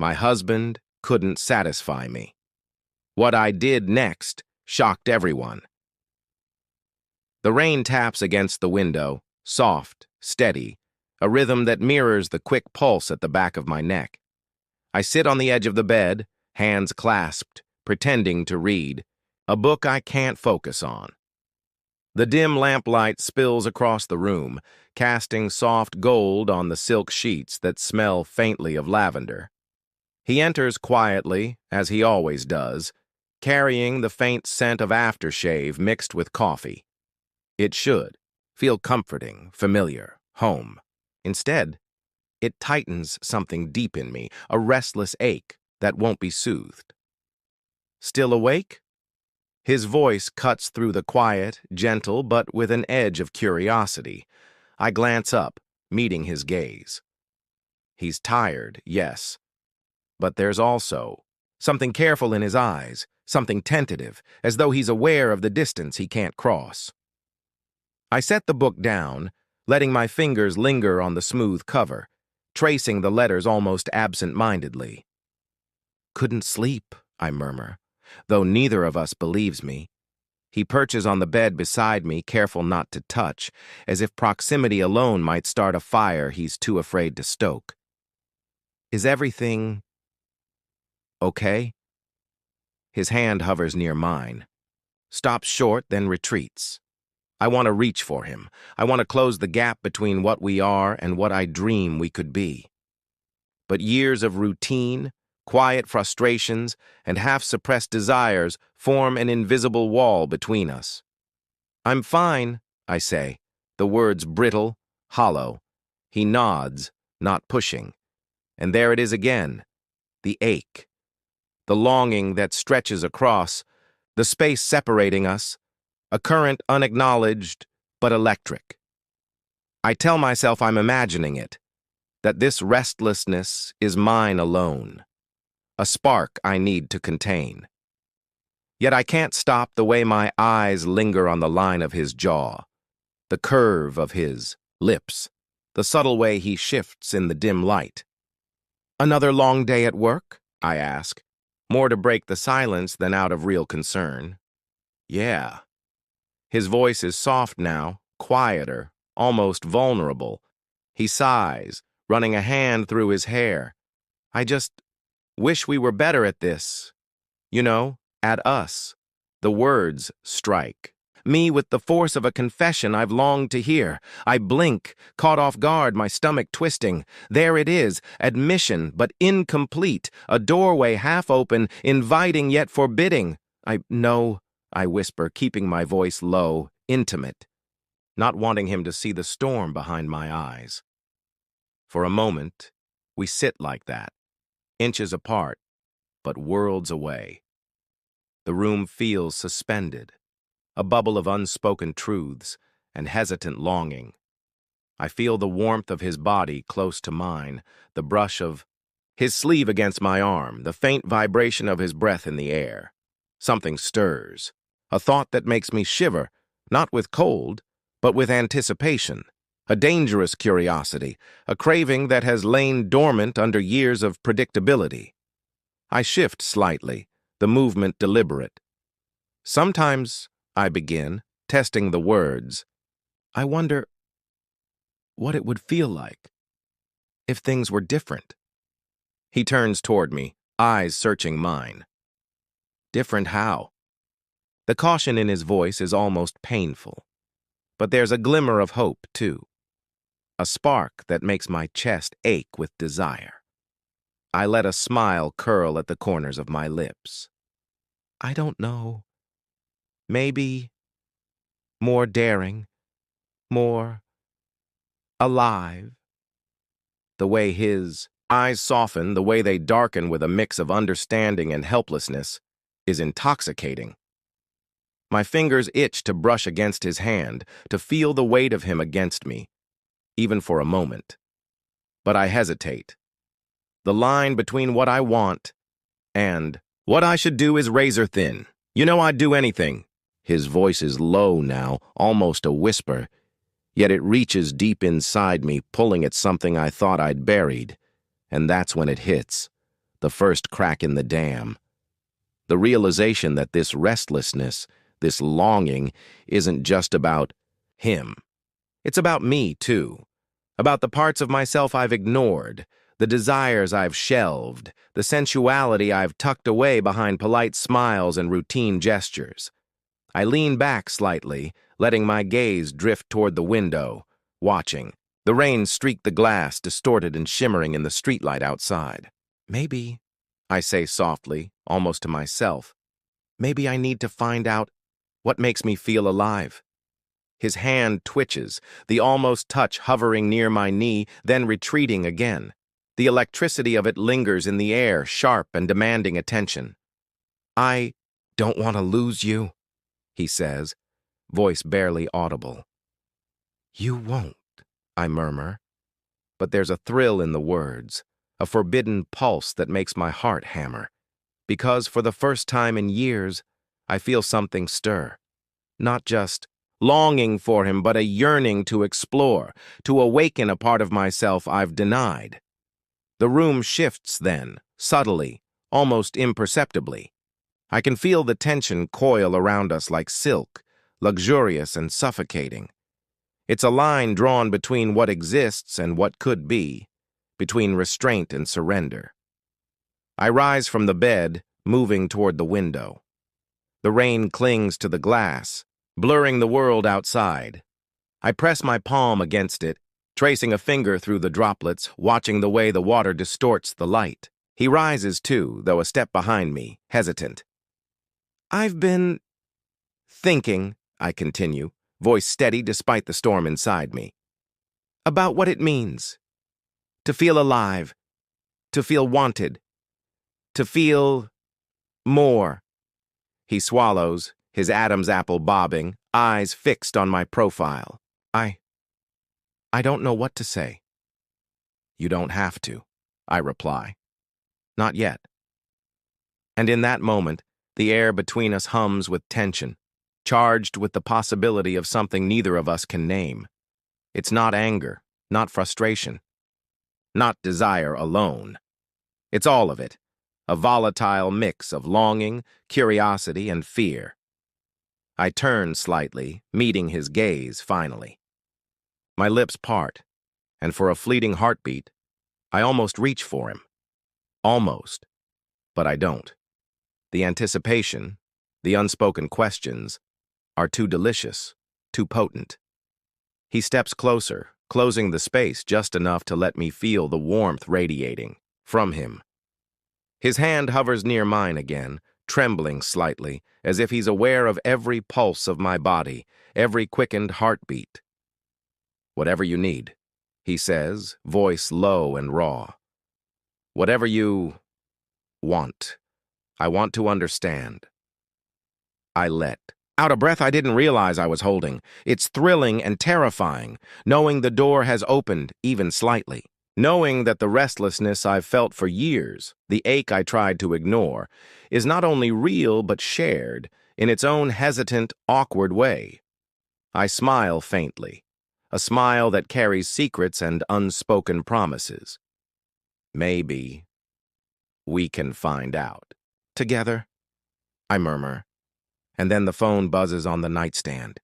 My husband couldn't satisfy me. What I did next shocked everyone. The rain taps against the window, soft, steady, a rhythm that mirrors the quick pulse at the back of my neck. I sit on the edge of the bed, hands clasped, pretending to read, a book I can't focus on. The dim lamplight spills across the room, casting soft gold on the silk sheets that smell faintly of lavender. He enters quietly, as he always does, carrying the faint scent of aftershave mixed with coffee. It should feel comforting, familiar, home. Instead, it tightens something deep in me, a restless ache that won't be soothed. Still awake? His voice cuts through the quiet, gentle, but with an edge of curiosity. I glance up, meeting his gaze. He's tired, yes, but there's also something careful in his eyes, something tentative, as though he's aware of the distance he can't cross. I set the book down, letting my fingers linger on the smooth cover, tracing the letters almost absent-mindedly. "Couldn't sleep," I murmur, though neither of us believes me. He perches on the bed beside me, careful not to touch, as if proximity alone might start a fire he's too afraid to stoke. "Is everything okay?" His hand hovers near mine, stops short, then retreats. I want to reach for him. I want to close the gap between what we are and what I dream we could be. But years of routine, quiet frustrations, and half-suppressed desires form an invisible wall between us. "I'm fine," I say, the words brittle, hollow. He nods, not pushing. And there it is again, the ache, the longing that stretches across, the space separating us, a current unacknowledged but electric. I tell myself I'm imagining it, that this restlessness is mine alone, a spark I need to contain. Yet I can't stop the way my eyes linger on the line of his jaw, the curve of his lips, the subtle way he shifts in the dim light. "Another long day at work?" I ask, more to break the silence than out of real concern. "Yeah." His voice is soft now, quieter, almost vulnerable. He sighs, running a hand through his hair. "I just wish we were better at this. You know, at us." The words strike me with the force of a confession I've longed to hear. I blink, caught off guard, my stomach twisting. There it is, admission, but incomplete, a doorway half open, inviting yet forbidding. "No," I whisper, keeping my voice low, intimate, not wanting him to see the storm behind my eyes. For a moment, we sit like that, inches apart, but worlds away. The room feels suspended, a bubble of unspoken truths and hesitant longing. I feel the warmth of his body close to mine, the brush of his sleeve against my arm, the faint vibration of his breath in the air. Something stirs, a thought that makes me shiver, not with cold, but with anticipation, a dangerous curiosity, a craving that has lain dormant under years of predictability. I shift slightly, the movement deliberate. "Sometimes," I begin, testing the words, "I wonder what it would feel like if things were different." He turns toward me, eyes searching mine. "Different how?" The caution in his voice is almost painful. But there's a glimmer of hope, too. A spark that makes my chest ache with desire. I let a smile curl at the corners of my lips. "I don't know. Maybe more daring, more alive." The way his eyes soften, the way they darken with a mix of understanding and helplessness, is intoxicating. My fingers itch to brush against his hand, to feel the weight of him against me, even for a moment. But I hesitate. The line between what I want and what I should do is razor thin. "You know I'd do anything." His voice is low now, almost a whisper, yet it reaches deep inside me, pulling at something I thought I'd buried. And that's when it hits. the first crack in the dam. The realization that this restlessness, this longing, isn't just about him. It's about me, too. About the parts of myself I've ignored, the desires I've shelved, the sensuality I've tucked away behind polite smiles and routine gestures. I lean back slightly, letting my gaze drift toward the window, watching. The rain streaked the glass, distorted and shimmering in the streetlight outside. Maybe, I say softly, almost to myself, maybe I need to find out what makes me feel alive. His hand twitches, the almost touch hovering near my knee, then retreating again. The electricity of it lingers in the air, sharp and demanding attention. I don't want to lose you, he says, voice barely audible. You won't, I murmur. But there's a thrill in the words, a forbidden pulse that makes my heart hammer. Because for the first time in years, I feel something stir. Not just longing for him, but a yearning to explore, to awaken a part of myself I've denied. The room shifts then, subtly, almost imperceptibly. I can feel the tension coil around us like silk, luxurious and suffocating. It's a line drawn between what exists and what could be, between restraint and surrender. I rise from the bed, moving toward the window. The rain clings to the glass, blurring the world outside. I press my palm against it, tracing a finger through the droplets, watching the way the water distorts the light. He rises too, though a step behind me, hesitant. I've been thinking, I continue, voice steady despite the storm inside me, about what it means to feel alive, to feel wanted, to feel more. He swallows, his Adam's apple bobbing, eyes fixed on my profile. I don't know what to say. You don't have to, I reply. Not yet. And in that moment, the air between us hums with tension, charged with the possibility of something neither of us can name. It's not anger, not frustration, not desire alone. It's all of it, a volatile mix of longing, curiosity, and fear. I turn slightly, meeting his gaze finally. My lips part, and for a fleeting heartbeat, I almost reach for him. Almost, but I don't. The anticipation, the unspoken questions, are too delicious, too potent. He steps closer, closing the space just enough to let me feel the warmth radiating from him. His hand hovers near mine again, trembling slightly, as if he's aware of every pulse of my body, every quickened heartbeat. Whatever you need, he says, voice low and raw. Whatever you want. I want to understand. I let out a breath I didn't realize I was holding. It's thrilling and terrifying, knowing the door has opened even slightly. Knowing that the restlessness I've felt for years, the ache I tried to ignore, is not only real but shared, in its own hesitant, awkward way. I smile faintly, a smile that carries secrets and unspoken promises. Maybe we can find out. Together, I murmur, and then the phone buzzes on the nightstand.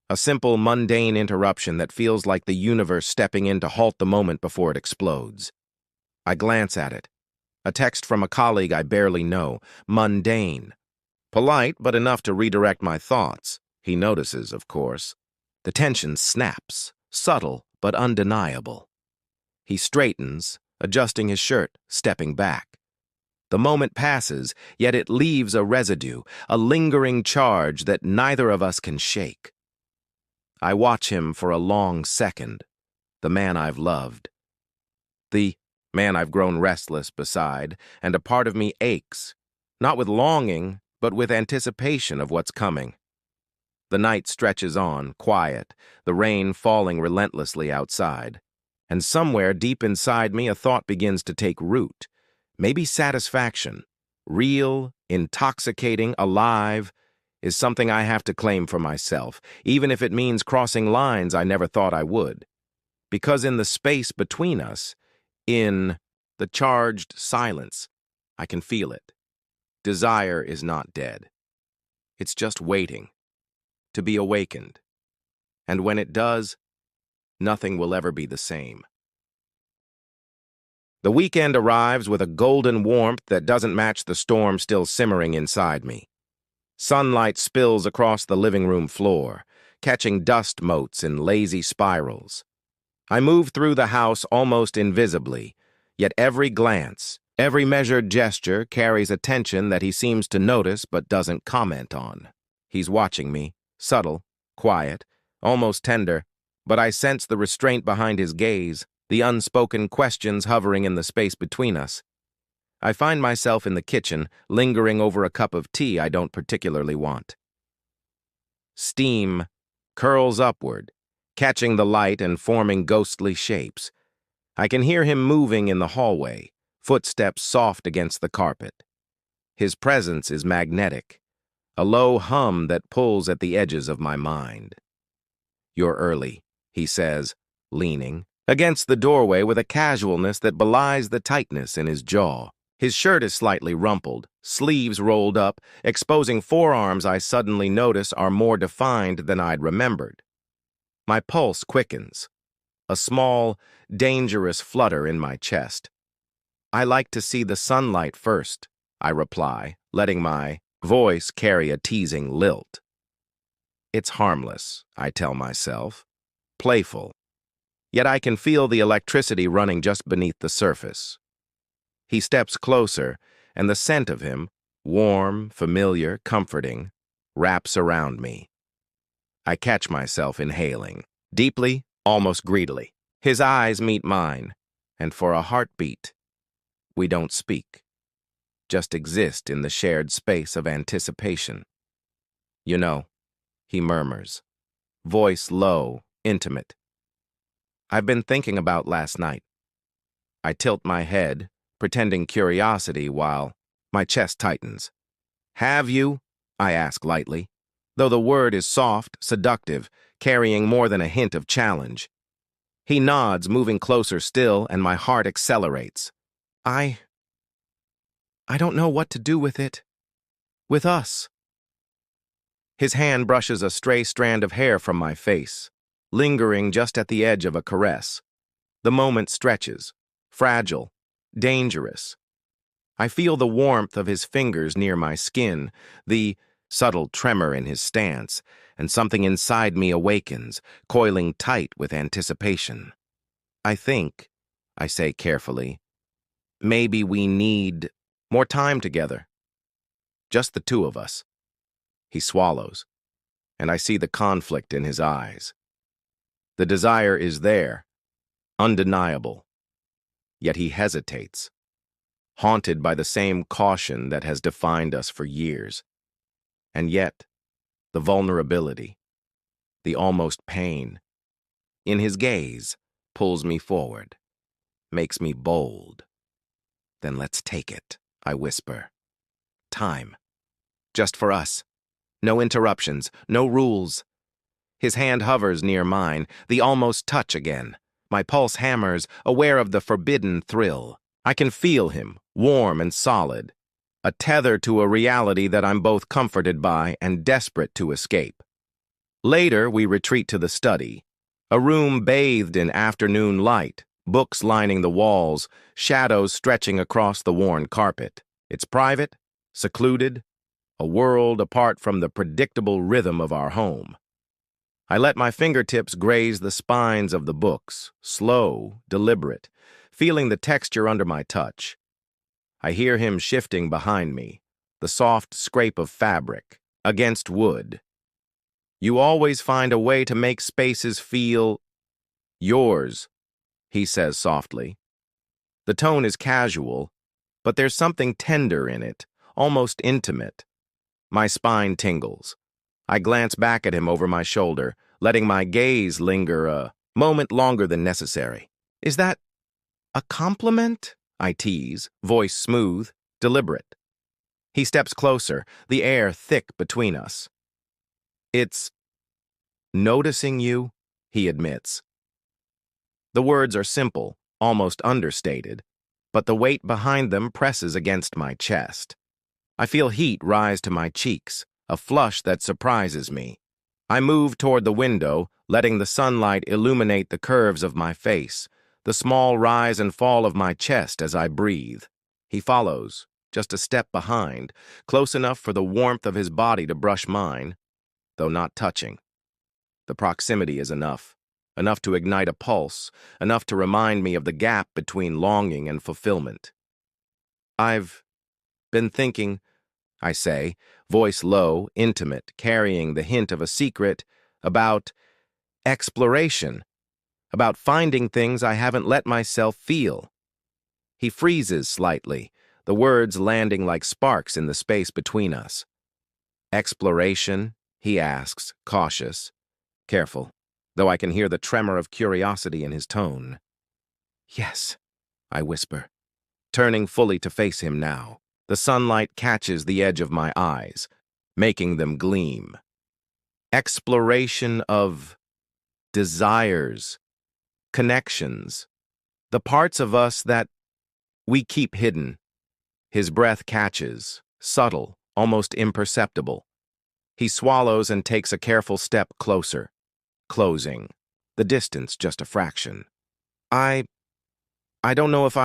A simple, mundane interruption that feels like the universe stepping in to halt the moment before it explodes. I glance at it. A text from a colleague I barely know. Mundane. Polite, but enough to redirect my thoughts. He notices, of course. The tension snaps, subtle but undeniable. He straightens, adjusting his shirt, stepping back. The moment passes, yet it leaves a residue, a lingering charge that neither of us can shake. I watch him for a long second, the man I've loved. The man I've grown restless beside, and a part of me aches, not with longing, but with anticipation of what's coming. The night stretches on, quiet, the rain falling relentlessly outside. And somewhere deep inside me a thought begins to take root. Maybe satisfaction, real, intoxicating, alive, is something I have to claim for myself, even if it means crossing lines I never thought I would. Because in the space between us, in the charged silence, I can feel it. Desire is not dead. It's just waiting to be awakened. And when it does, nothing will ever be the same. The weekend arrives with a golden warmth that doesn't match the storm still simmering inside me. Sunlight spills across the living room floor, catching dust motes in lazy spirals. I move through the house almost invisibly, yet every glance, every measured gesture carries attention that he seems to notice but doesn't comment on. He's watching me, subtle, quiet, almost tender, but I sense the restraint behind his gaze, the unspoken questions hovering in the space between us. I find myself in the kitchen, lingering over a cup of tea I don't particularly want. Steam curls upward, catching the light and forming ghostly shapes. I can hear him moving in the hallway, footsteps soft against the carpet. His presence is magnetic, a low hum that pulls at the edges of my mind. "You're early," he says, leaning against the doorway with a casualness that belies the tightness in his jaw. His shirt is slightly rumpled, sleeves rolled up, exposing forearms I suddenly notice are more defined than I'd remembered. My pulse quickens, a small, dangerous flutter in my chest. "I like to see the sunlight first," I reply, letting my voice carry a teasing lilt. It's harmless, I tell myself, playful. Yet I can feel the electricity running just beneath the surface. He steps closer, and the scent of him, warm, familiar, comforting, wraps around me. I catch myself inhaling, deeply, almost greedily. His eyes meet mine, and for a heartbeat, we don't speak, just exist in the shared space of anticipation. "You know," he murmurs, voice low, intimate. "I've been thinking about last night." I tilt my head, pretending curiosity while my chest tightens. "Have you?" I ask lightly, though the word is soft, seductive, carrying more than a hint of challenge. He nods, moving closer still, and my heart accelerates. I don't know what to do with it. With us." His hand brushes a stray strand of hair from my face, lingering just at the edge of a caress. The moment stretches, fragile, dangerous. I feel the warmth of his fingers near my skin, the subtle tremor in his stance, and something inside me awakens, coiling tight with anticipation. "I think," I say carefully, "maybe we need more time together. Just the two of us." He swallows, and I see the conflict in his eyes. The desire is there, undeniable. Yet he hesitates, haunted by the same caution that has defined us for years. And yet, the vulnerability, the almost pain, in his gaze, pulls me forward, makes me bold. "Then let's take it," I whisper. "Time. Just for us. No interruptions, no rules." His hand hovers near mine, the almost touch again. My pulse hammers, aware of the forbidden thrill. I can feel him, warm and solid, a tether to a reality that I'm both comforted by and desperate to escape. Later, we retreat to the study, a room bathed in afternoon light, books lining the walls, shadows stretching across the worn carpet. It's private, secluded, a world apart from the predictable rhythm of our home. I let my fingertips graze the spines of the books, slow, deliberate, feeling the texture under my touch. I hear him shifting behind me, the soft scrape of fabric against wood. "You always find a way to make spaces feel yours," he says softly. The tone is casual, but there's something tender in it, almost intimate. My spine tingles. I glance back at him over my shoulder, letting my gaze linger a moment longer than necessary. "Is that a compliment?" I tease, voice smooth, deliberate. He steps closer, the air thick between us. "It's noticing you," he admits. The words are simple, almost understated, but the weight behind them presses against my chest. I feel heat rise to my cheeks, a flush that surprises me. I move toward the window, letting the sunlight illuminate the curves of my face, the small rise and fall of my chest as I breathe. He follows, just a step behind, close enough for the warmth of his body to brush mine, though not touching. The proximity is enough to ignite a pulse, enough to remind me of the gap between longing and fulfillment. I've been thinking, I say, voice low, intimate, carrying the hint of a secret, about exploration, about finding things I haven't let myself feel. He freezes slightly, the words landing like sparks in the space between us. Exploration, he asks, cautious, careful, though I can hear the tremor of curiosity in his tone. Yes, I whisper, turning fully to face him now. The sunlight catches the edge of my eyes, making them gleam. Exploration of desires, connections, the parts of us that we keep hidden. His breath catches, subtle, almost imperceptible. He swallows and takes a careful step closer, closing, the distance just a fraction. I don't know if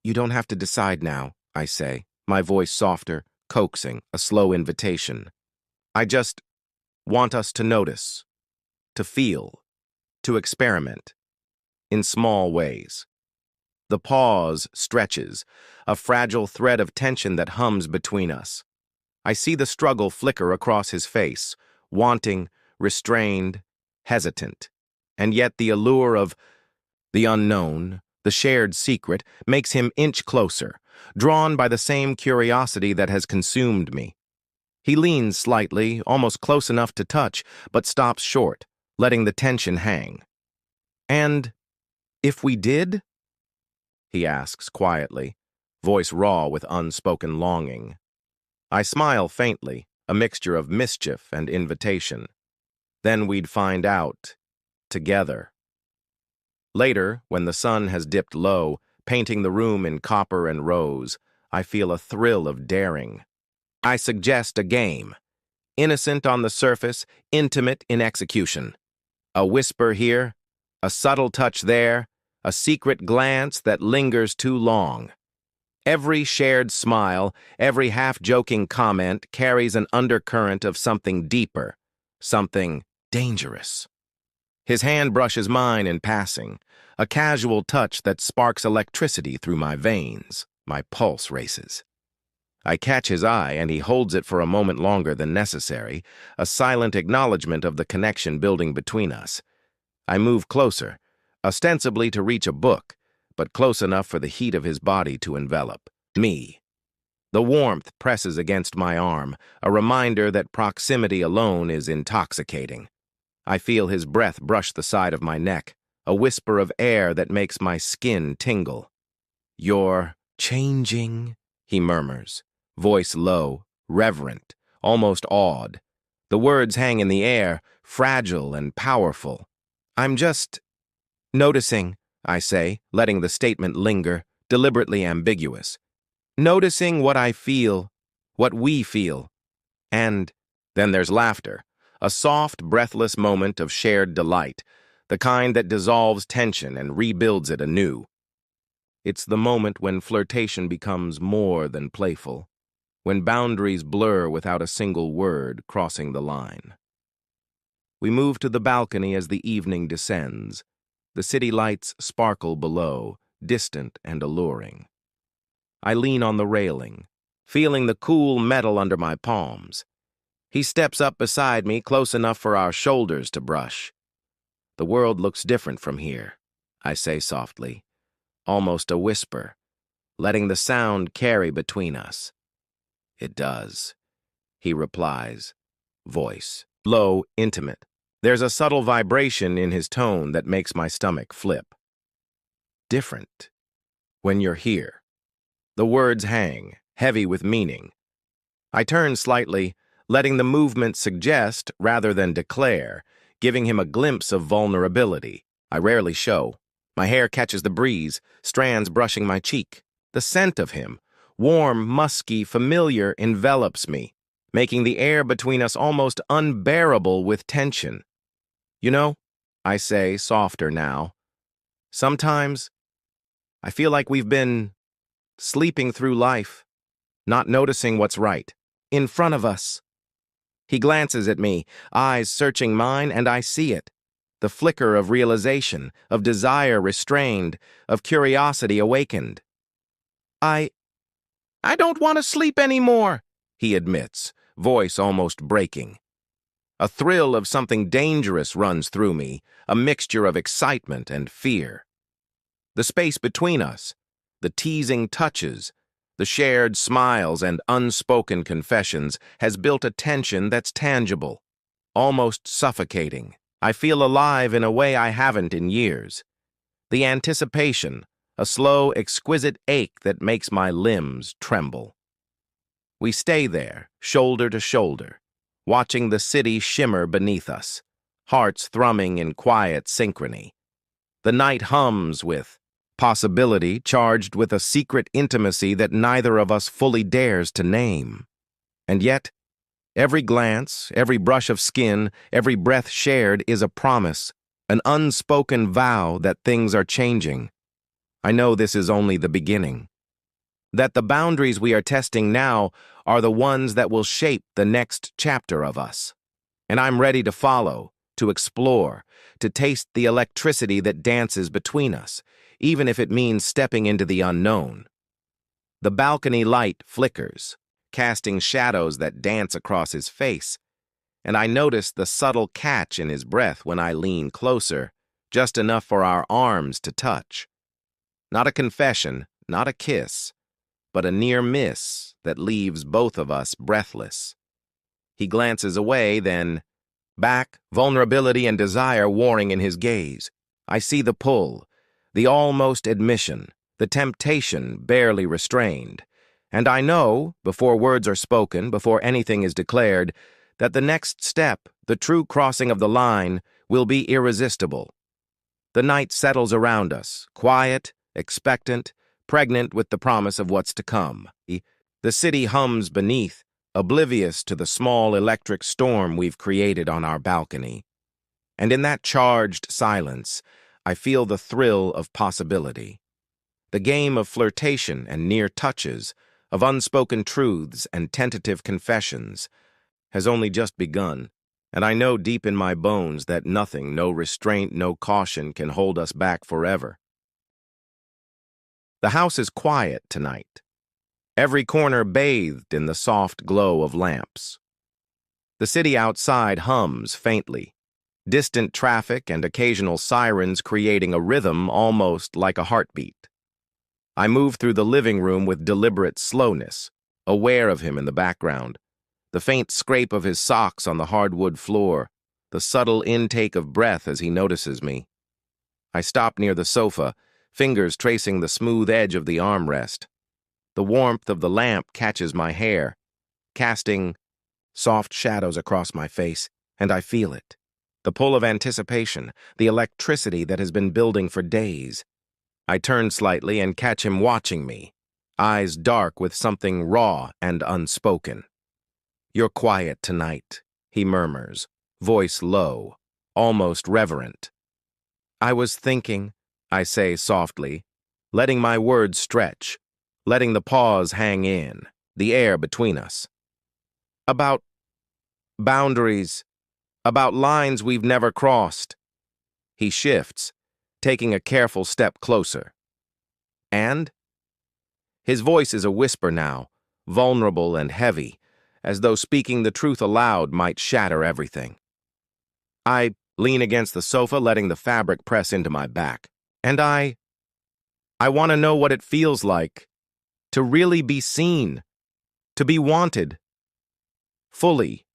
you don't have to decide now, I say, my voice softer, coaxing, a slow invitation. I just want us to notice, to feel, to experiment, in small ways. The pause stretches, a fragile thread of tension that hums between us. I see the struggle flicker across his face, wanting, restrained, hesitant. And yet the allure of the unknown, the shared secret, makes him inch closer, drawn by the same curiosity that has consumed me. He leans slightly, almost close enough to touch, but stops short, letting the tension hang. And if we did? He asks quietly, voice raw with unspoken longing. I smile faintly, a mixture of mischief and invitation. Then we'd find out, together. Later, when the sun has dipped low, painting the room in copper and rose, I feel a thrill of daring. I suggest a game. Innocent on the surface, intimate in execution. A whisper here, a subtle touch there, a secret glance that lingers too long. Every shared smile, every half-joking comment carries an undercurrent of something deeper, something dangerous. His hand brushes mine in passing, a casual touch that sparks electricity through my veins. My pulse races. I catch his eye, and he holds it for a moment longer than necessary, a silent acknowledgement of the connection building between us. I move closer, ostensibly to reach a book, but close enough for the heat of his body to envelop me. The warmth presses against my arm, a reminder that proximity alone is intoxicating. I feel his breath brush the side of my neck, a whisper of air that makes my skin tingle. You're changing, he murmurs, voice low, reverent, almost awed. The words hang in the air, fragile and powerful. I'm just noticing, I say, letting the statement linger, deliberately ambiguous. Noticing what I feel, what we feel. And then there's laughter, a soft, breathless moment of shared delight, the kind that dissolves tension and rebuilds it anew. It's the moment when flirtation becomes more than playful, when boundaries blur without a single word crossing the line. We move to the balcony as the evening descends. The city lights sparkle below, distant and alluring. I lean on the railing, feeling the cool metal under my palms. He steps up beside me, close enough for our shoulders to brush. The world looks different from here, I say softly, almost a whisper, letting the sound carry between us. It does, he replies, voice low, intimate. There's a subtle vibration in his tone that makes my stomach flip. Different. When you're here. The words hang, heavy with meaning. I turn slightly, letting the movement suggest rather than declare, giving him a glimpse of vulnerability I rarely show. My hair catches the breeze, strands brushing my cheek. The scent of him, warm, musky, familiar, envelops me, making the air between us almost unbearable with tension. You know, I say, softer now, sometimes I feel like we've been sleeping through life, not noticing what's right in front of us. He glances at me, eyes searching mine, and I see it. The flicker of realization, of desire restrained, of curiosity awakened. I don't want to sleep anymore, he admits, voice almost breaking. A thrill of something dangerous runs through me, a mixture of excitement and fear. The space between us, the teasing touches, the shared smiles and unspoken confessions has built a tension that's tangible, almost suffocating. I feel alive in a way I haven't in years. The anticipation, a slow, exquisite ache that makes my limbs tremble. We stay there, shoulder to shoulder, watching the city shimmer beneath us, hearts thrumming in quiet synchrony. The night hums with possibility charged with a secret intimacy that neither of us fully dares to name. And yet, every glance, every brush of skin, every breath shared is a promise, an unspoken vow that things are changing. I know this is only the beginning. That the boundaries we are testing now are the ones that will shape the next chapter of us. And I'm ready to follow, to explore, to taste the electricity that dances between us, even if it means stepping into the unknown. The balcony light flickers, casting shadows that dance across his face, and I notice the subtle catch in his breath when I lean closer, just enough for our arms to touch. Not a confession, not a kiss, but a near miss that leaves both of us breathless. He glances away, then back, vulnerability and desire warring in his gaze. I see the pull, the almost admission, the temptation barely restrained. And I know, before words are spoken, before anything is declared, that the next step, the true crossing of the line, will be irresistible. The night settles around us, quiet, expectant, pregnant with the promise of what's to come. The city hums beneath, oblivious to the small electric storm we've created on our balcony. And in that charged silence, I feel the thrill of possibility. The game of flirtation and near touches, of unspoken truths and tentative confessions, has only just begun, and I know deep in my bones that nothing, no restraint, no caution can hold us back forever. The house is quiet tonight, every corner bathed in the soft glow of lamps. The city outside hums faintly, distant traffic and occasional sirens creating a rhythm almost like a heartbeat. I move through the living room with deliberate slowness, aware of him in the background, the faint scrape of his socks on the hardwood floor, the subtle intake of breath as he notices me. I stop near the sofa, fingers tracing the smooth edge of the armrest. The warmth of the lamp catches my hair, casting soft shadows across my face, and I feel it. The pull of anticipation, the electricity that has been building for days. I turn slightly and catch him watching me, eyes dark with something raw and unspoken. "You're quiet tonight," he murmurs, voice low, almost reverent. "I was thinking," I say softly, letting my words stretch, letting the pause hang in, the air between us. "About boundaries, about lines we've never crossed." He shifts, taking a careful step closer. "And?" His voice is a whisper now, vulnerable and heavy, as though speaking the truth aloud might shatter everything. I lean against the sofa, letting the fabric press into my back. "And I want to know what it feels like to really be seen, to be wanted, fully."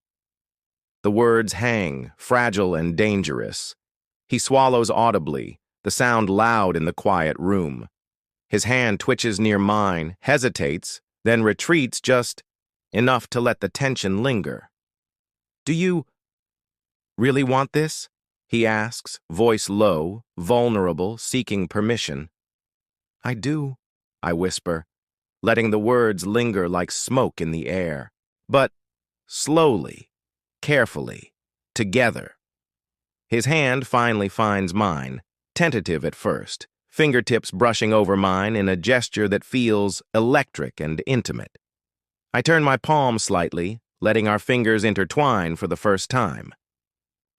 The words hang, fragile and dangerous. He swallows audibly, the sound loud in the quiet room. His hand twitches near mine, hesitates, then retreats just enough to let the tension linger. "Do you really want this?" he asks, voice low, vulnerable, seeking permission. "I do," I whisper, letting the words linger like smoke in the air. But slowly, carefully, together. His hand finally finds mine, tentative at first, fingertips brushing over mine in a gesture that feels electric and intimate. I turn my palm slightly, letting our fingers intertwine for the first time.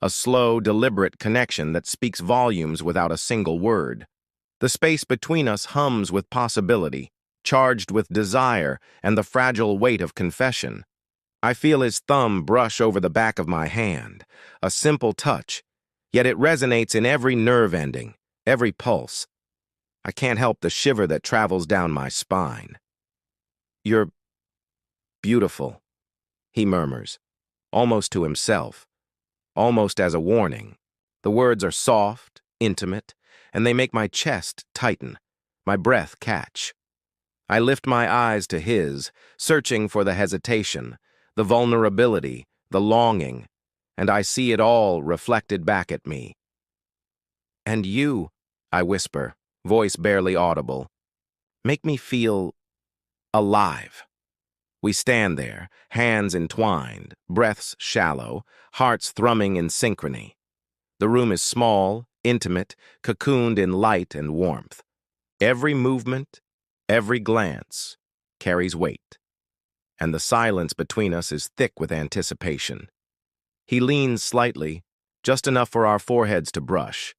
A slow, deliberate connection that speaks volumes without a single word. The space between us hums with possibility, charged with desire and the fragile weight of confession. I feel his thumb brush over the back of my hand, a simple touch, yet it resonates in every nerve ending, every pulse. I can't help the shiver that travels down my spine. "You're beautiful," he murmurs, almost to himself, almost as a warning. The words are soft, intimate, and they make my chest tighten, my breath catch. I lift my eyes to his, searching for the hesitation, the vulnerability, the longing, and I see it all reflected back at me. "And you," I whisper, voice barely audible, "make me feel alive." We stand there, hands entwined, breaths shallow, hearts thrumming in synchrony. The room is small, intimate, cocooned in light and warmth. Every movement, every glance, carries weight, and the silence between us is thick with anticipation. He leans slightly, just enough for our foreheads to brush.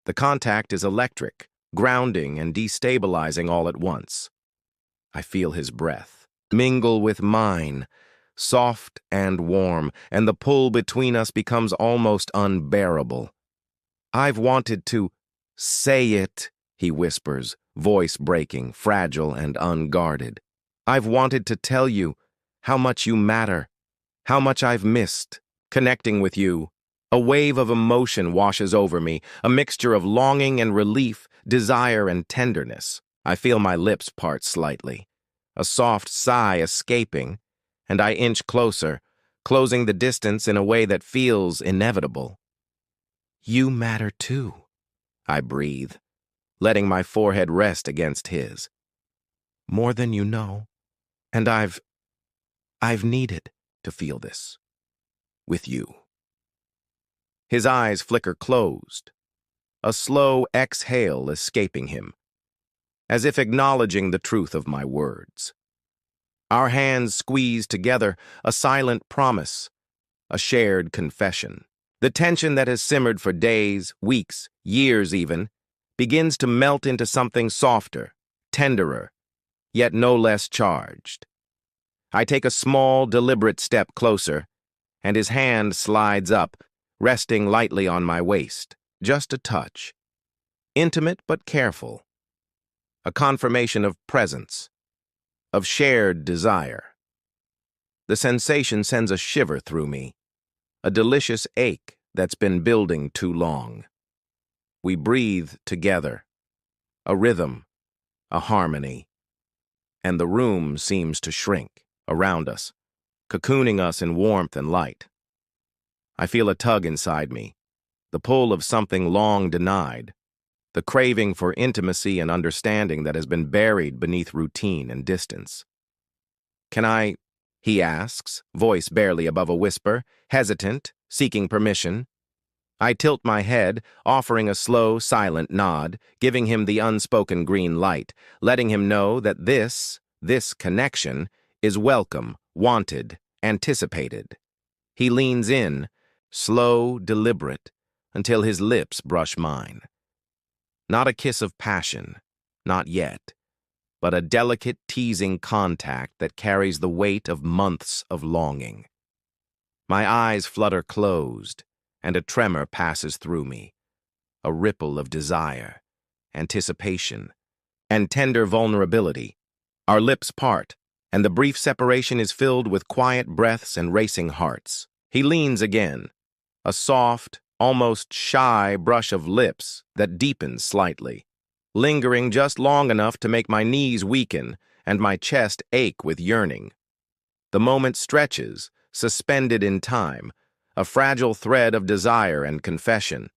The contact is electric, grounding and destabilizing all at once. I feel his breath mingle with mine, soft and warm, and the pull between us becomes almost unbearable. "I've wanted to say it," he whispers, voice breaking, fragile and unguarded. "I've wanted to tell you how much you matter, how much I've missed connecting with you." A wave of emotion washes over me, a mixture of longing and relief, desire and tenderness. I feel my lips part slightly, a soft sigh escaping, and I inch closer, closing the distance in a way that feels inevitable. "You matter too," I breathe, letting my forehead rest against his. "More than you know, and I've needed to feel this with you." His eyes flicker closed, a slow exhale escaping him, as if acknowledging the truth of my words. Our hands squeeze together, a silent promise, a shared confession. The tension that has simmered for days, weeks, years even, begins to melt into something softer, tenderer, yet no less charged. I take a small, deliberate step closer, and his hand slides up, resting lightly on my waist, just a touch. Intimate but careful. A confirmation of presence, of shared desire. The sensation sends a shiver through me, a delicious ache that's been building too long. We breathe together, a rhythm, a harmony, and the room seems to shrink around us, cocooning us in warmth and light. I feel a tug inside me, the pull of something long denied, the craving for intimacy and understanding that has been buried beneath routine and distance. "Can I?" he asks, voice barely above a whisper, hesitant, seeking permission. I tilt my head, offering a slow, silent nod, giving him the unspoken green light, letting him know that this connection, is welcome, wanted, anticipated. He leans in, slow, deliberate, until his lips brush mine. Not a kiss of passion, not yet, but a delicate, teasing contact that carries the weight of months of longing. My eyes flutter closed, and a tremor passes through me, a ripple of desire, anticipation, and tender vulnerability. Our lips part, and the brief separation is filled with quiet breaths and racing hearts. He leans again, a soft, almost shy brush of lips that deepens slightly, lingering just long enough to make my knees weaken and my chest ache with yearning. The moment stretches, suspended in time, a fragile thread of desire and confession.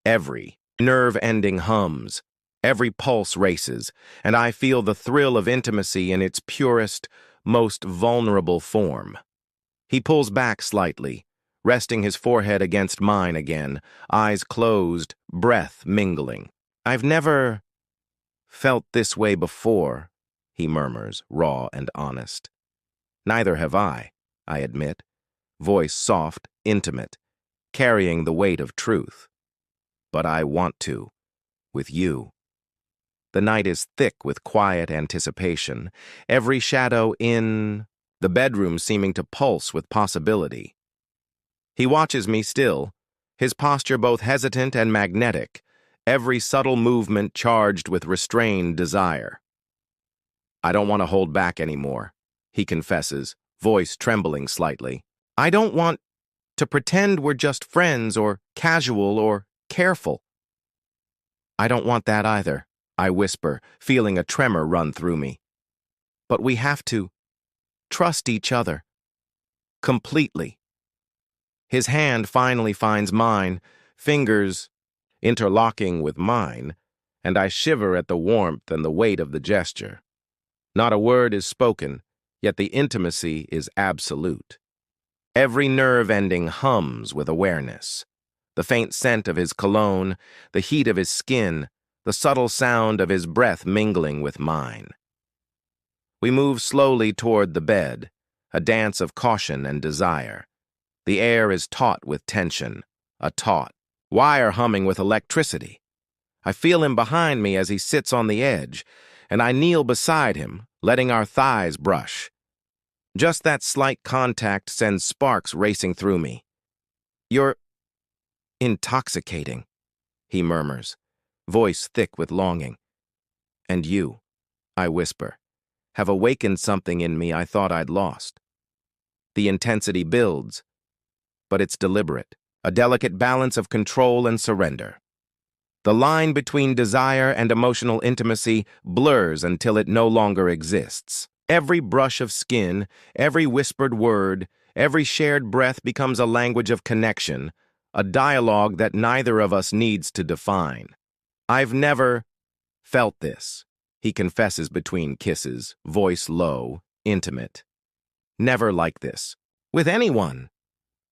Every nerve-ending hums, Every pulse races, and I feel the thrill of intimacy in its purest, most vulnerable form. He pulls back slightly, resting his forehead against mine again, eyes closed, breath mingling. "I've never felt this way before," he murmurs, raw and honest. "Neither have I admit, voice soft, intimate, carrying the weight of truth. But I want to, with you." The night is thick with quiet anticipation, every shadow in the bedroom seeming to pulse with possibility. He watches me still, his posture both hesitant and magnetic, every subtle movement charged with restrained desire. "I don't want to hold back anymore," he confesses, voice trembling slightly. "I don't want to pretend we're just friends or casual or careful." "I don't want that either," I whisper, feeling a tremor run through me. "But we have to trust each other. Completely." His hand finally finds mine, fingers interlocking with mine, and I shiver at the warmth and the weight of the gesture. Not a word is spoken, yet the intimacy is absolute. Every nerve ending hums with awareness. The faint scent of his cologne, the heat of his skin, the subtle sound of his breath mingling with mine. We move slowly toward the bed, a dance of caution and desire. The air is taut with tension, a taut wire humming with electricity. I feel him behind me as he sits on the edge, and I kneel beside him, letting our thighs brush. Just that slight contact sends sparks racing through me. "You're intoxicating," he murmurs, voice thick with longing. "And you," I whisper, "have awakened something in me I thought I'd lost." The intensity builds, but it's deliberate, a delicate balance of control and surrender. The line between desire and emotional intimacy blurs until it no longer exists. Every brush of skin, every whispered word, every shared breath becomes a language of connection, a dialogue that neither of us needs to define. "I've never felt this," he confesses between kisses, voice low, intimate. "Never like this. With anyone."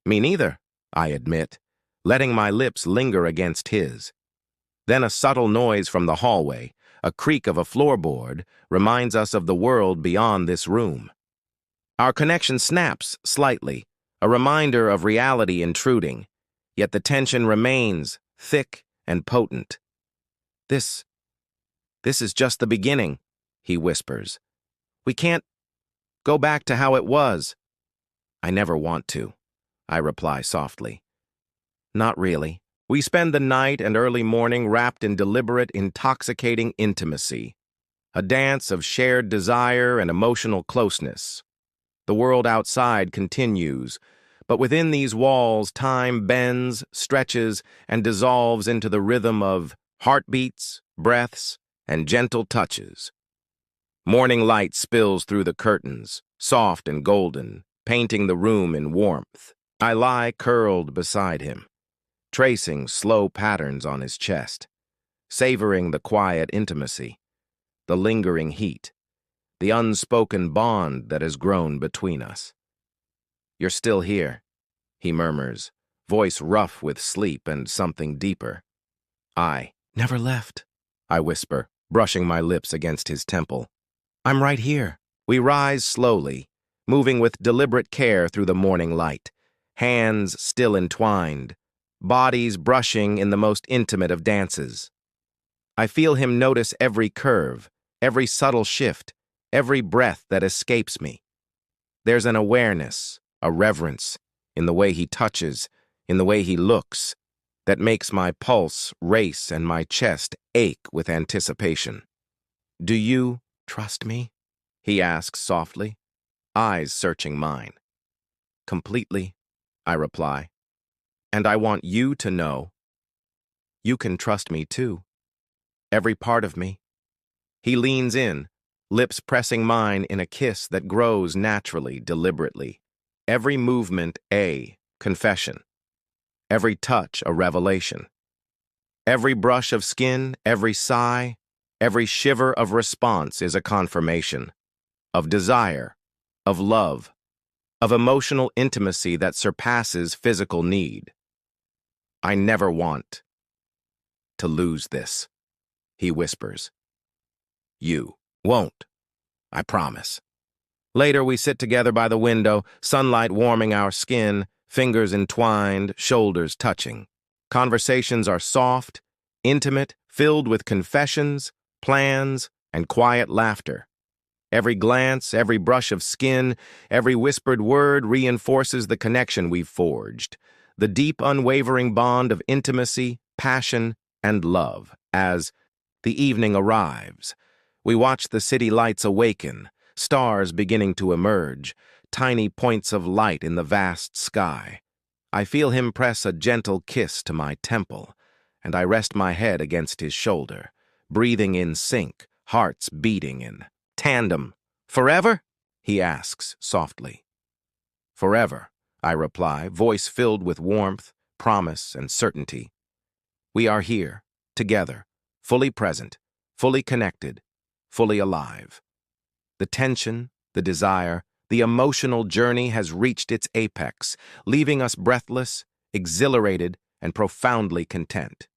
"Me neither," I admit, letting my lips linger against his. Then a subtle noise from the hallway, a creak of a floorboard, reminds us of the world beyond this room. Our connection snaps slightly, a reminder of reality intruding, yet the tension remains, thick and potent. This is just the beginning," he whispers. "We can't go back to how it was." "I never want to," I reply softly. "Not really." We spend the night and early morning wrapped in deliberate, intoxicating intimacy, a dance of shared desire and emotional closeness. The world outside continues, but within these walls time bends, stretches, and dissolves into the rhythm of heartbeats, breaths, and gentle touches. Morning light spills through the curtains, soft and golden, painting the room in warmth. I lie curled beside him, tracing slow patterns on his chest, savoring the quiet intimacy, the lingering heat, the unspoken bond that has grown between us. "You're still here," he murmurs, voice rough with sleep and something deeper. "I never left," I whisper, brushing my lips against his temple. "I'm right here." We rise slowly, moving with deliberate care through the morning light, hands still entwined, bodies brushing in the most intimate of dances. I feel him notice every curve, every subtle shift, every breath that escapes me. There's an awareness, a reverence, in the way he touches, in the way he looks, that makes my pulse race and my chest ache with anticipation. "Do you trust me?" he asks softly, eyes searching mine. "Completely," I reply. "And I want you to know you can trust me too. Every part of me." He leans in, lips pressing mine in a kiss that grows naturally, deliberately. Every movement a confession. Every touch a revelation. Every brush of skin, every sigh, Every shiver of response is a confirmation of desire, of love, of emotional intimacy that surpasses physical need. I never want to lose this, he whispers. You won't, I promise. Later, we sit together by the window, sunlight warming our skin, fingers entwined, shoulders touching. Conversations are soft, intimate, filled with confessions, plans, and quiet laughter. Every glance, every brush of skin, every whispered word reinforces the connection we've forged, the deep, unwavering bond of intimacy, passion, and love. As the evening arrives, we watch the city lights awaken, stars beginning to emerge, tiny points of light in the vast sky. I feel him press a gentle kiss to my temple, and I rest my head against his shoulder, breathing in sync, hearts beating in tandem. Forever? He asks softly. Forever, I reply, voice filled with warmth, promise, and certainty. We are here, together, fully present, fully connected, fully alive. The tension, the desire, the emotional journey has reached its apex, leaving us breathless, exhilarated, and profoundly content.